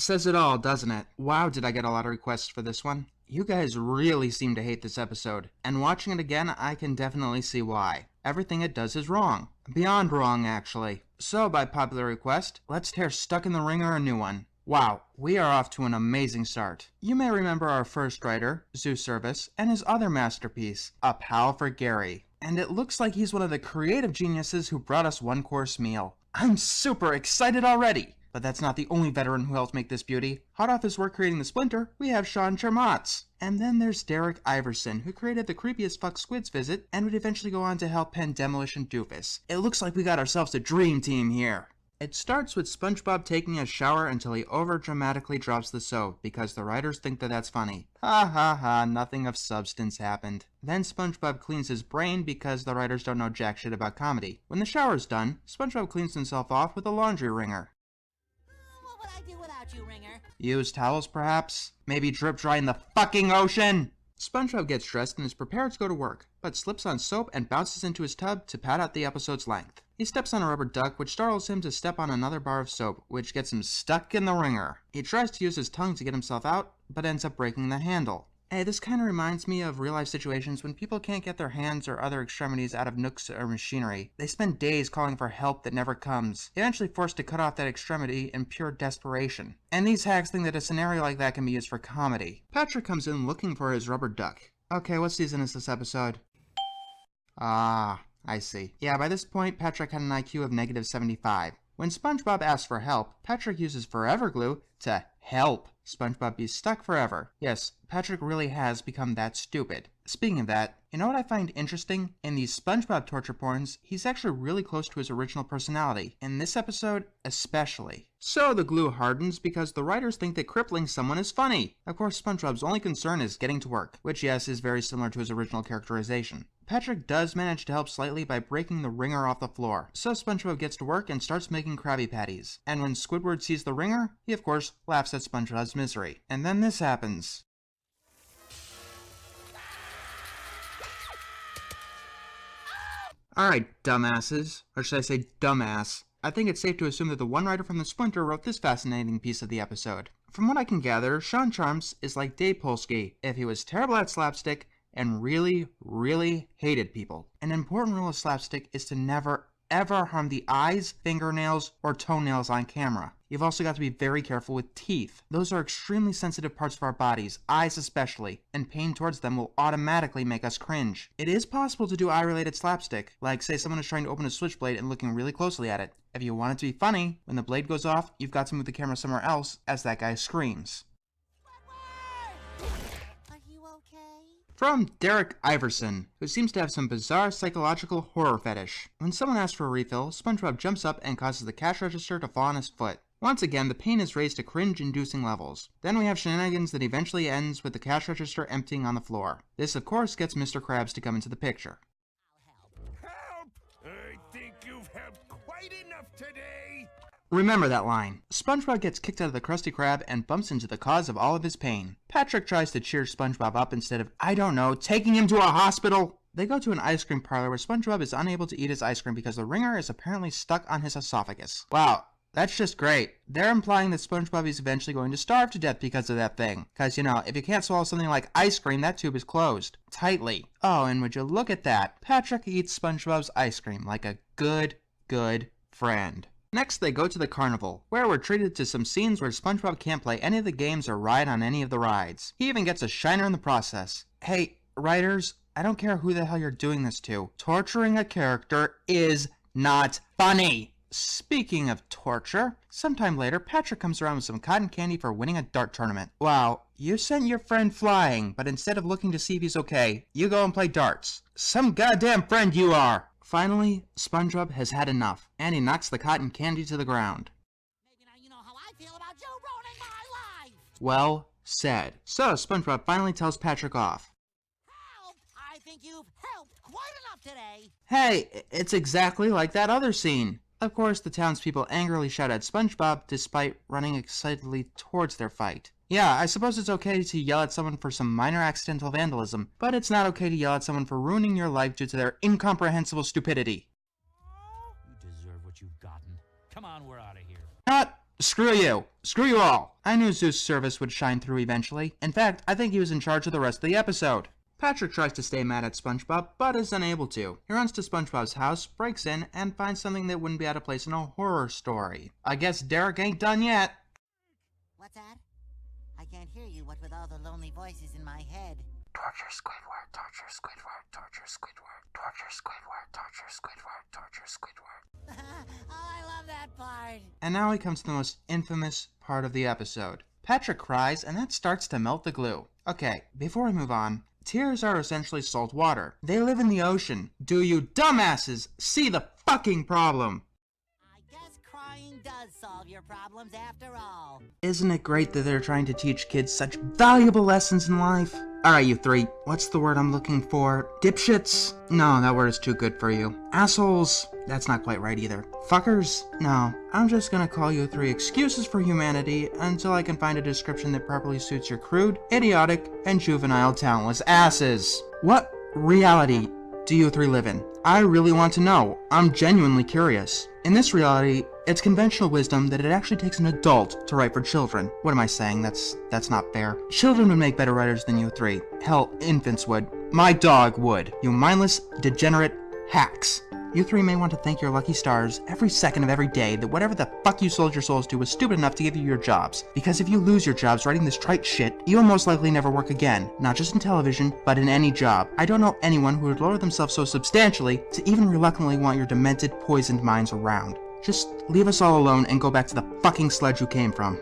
Says it all, doesn't it? Wow, did I get a lot of requests for this one. You guys really seem to hate this episode, and watching it again, I can definitely see why. Everything it does is wrong. Beyond wrong, actually. So, by popular request, let's tear Stuck in the Wringer a new one. Wow, we are off to an amazing start. You may remember our first writer, Zoo Service, and his other masterpiece, A Pal for Gary. And it looks like he's one of the creative geniuses who brought us one-course meal. I'm super excited already! But that's not the only veteran who helped make this beauty. Hot off his work creating the Splinter, we have Sean Chermatz. And then there's Derek Iverson, who created the creepiest fuck Squids visit, and would eventually go on to help pen Demolition Doofus. It looks like we got ourselves a dream team here. It starts with SpongeBob taking a shower until he over-dramatically drops the soap, because the writers think that that's funny. Ha ha ha, nothing of substance happened. Then SpongeBob cleans his brain because the writers don't know jack shit about comedy. When the shower's done, SpongeBob cleans himself off with a laundry wringer. What would I do without you, Wringer? Use towels, perhaps? Maybe drip dry in the fucking ocean? SpongeBob gets dressed and is prepared to go to work, but slips on soap and bounces into his tub to pad out the episode's length. He steps on a rubber duck, which startles him to step on another bar of soap, which gets him stuck in the wringer. He tries to use his tongue to get himself out, but ends up breaking the handle. Hey, this kind of reminds me of real-life situations when people can't get their hands or other extremities out of nooks or machinery. They spend days calling for help that never comes, eventually forced to cut off that extremity in pure desperation. And these hacks think that a scenario like that can be used for comedy. Patrick comes in looking for his rubber duck. Okay, what season is this episode? Ah, I see. Yeah, by this point, Patrick had an IQ of -75. When SpongeBob asks for help, Patrick uses Forever Glue to help SpongeBob be stuck forever. Yes, Patrick really has become that stupid. Speaking of that, you know what I find interesting? In these SpongeBob torture porns, he's actually really close to his original personality. In this episode, especially. So the glue hardens because the writers think that crippling someone is funny. Of course, SpongeBob's only concern is getting to work, which yes, is very similar to his original characterization. Patrick does manage to help slightly by breaking the wringer off the floor, so SpongeBob gets to work and starts making Krabby Patties. And when Squidward sees the wringer, he of course laughs at SpongeBob's misery. And then this happens. Alright, dumbasses. Or should I say dumbass. I think it's safe to assume that the one writer from the Splinter wrote this fascinating piece of the episode. From what I can gather, Sean Charms is like Dave Polsky if he was terrible at slapstick and really, really hated people. An important rule of slapstick is to never, ever harm the eyes, fingernails, or toenails on camera. You've also got to be very careful with teeth. Those are extremely sensitive parts of our bodies, eyes especially, and pain towards them will automatically make us cringe. It is possible to do eye-related slapstick, like say someone is trying to open a switchblade and looking really closely at it. If you want it to be funny, when the blade goes off, you've got to move the camera somewhere else as that guy screams. Are you okay? From Derek Iverson, who seems to have some bizarre psychological horror fetish. When someone asks for a refill, SpongeBob jumps up and causes the cash register to fall on his foot. Once again, the pain is raised to cringe-inducing levels. Then we have shenanigans that eventually ends with the cash register emptying on the floor. This, of course, gets Mr. Krabs to come into the picture. Help! I think you've helped quite enough today! Remember that line. SpongeBob gets kicked out of the Krusty Krab and bumps into the cause of all of his pain. Patrick tries to cheer SpongeBob up instead of, I don't know, taking him to a hospital! They go to an ice cream parlor where SpongeBob is unable to eat his ice cream because the wringer is apparently stuck on his esophagus. Wow. That's just great. They're implying that SpongeBob is eventually going to starve to death because of that thing. Cause you know, if you can't swallow something like ice cream, that tube is closed. Tightly. Oh, and would you look at that. Patrick eats SpongeBob's ice cream like a good friend. Next, they go to the carnival, where we're treated to some scenes where SpongeBob can't play any of the games or ride on any of the rides. He even gets a shiner in the process. Hey, writers, I don't care who the hell you're doing this to. Torturing a character is not funny. Speaking of torture, sometime later, Patrick comes around with some cotton candy for winning a dart tournament. Wow, you sent your friend flying, but instead of looking to see if he's okay, you go and play darts. Some goddamn friend you are! Finally, SpongeBob has had enough, and he knocks the cotton candy to the ground. Maybe now you know how I feel about you ruining my life! Well said. So, SpongeBob finally tells Patrick off. Help! I think you've helped quite enough today! Hey, it's exactly like that other scene. Of course, the townspeople angrily shout at SpongeBob despite running excitedly towards their fight. Yeah, I suppose it's okay to yell at someone for some minor accidental vandalism, but it's not okay to yell at someone for ruining your life due to their incomprehensible stupidity. You deserve what you've gotten. Come on, we're out of here. Cut! Screw you! Screw you all! I knew Zeus' service would shine through eventually. In fact, I think he was in charge of the rest of the episode. Patrick tries to stay mad at SpongeBob, but is unable to. He runs to SpongeBob's house, breaks in, and finds something that wouldn't be out of place in a horror story. I guess Derek ain't done yet. What's that? I can't hear you, what with all the lonely voices in my head. Torture Squidward, torture Squidward, torture Squidward, torture Squidward, torture Squidward, torture Squidward. Oh, I love that part. And now he comes to the most infamous part of the episode. Patrick cries, and that starts to melt the glue. Okay, before we move on, tears are essentially salt water. They live in the ocean. Do you dumbasses see the fucking problem? I guess crying does solve your problems after all. Isn't it great that they're trying to teach kids such valuable lessons in life? Alright, you three. What's the word I'm looking for? Dipshits? No, that word is too good for you. Assholes? That's not quite right either. Fuckers? No. I'm just gonna call you three excuses for humanity until I can find a description that properly suits your crude, idiotic, and juvenile talentless asses. What reality do you three live in? I really want to know. I'm genuinely curious. In this reality, it's conventional wisdom that it actually takes an adult to write for children. What am I saying? That's not fair. Children would make better writers than you three. Hell, infants would. My dog would. You mindless, degenerate hacks. You three may want to thank your lucky stars every second of every day that whatever the fuck you sold your souls to was stupid enough to give you your jobs. Because if you lose your jobs writing this trite shit, you'll most likely never work again. Not just in television, but in any job. I don't know anyone who would lower themselves so substantially to even reluctantly want your demented, poisoned minds around. Just leave us all alone and go back to the fucking sledge you came from.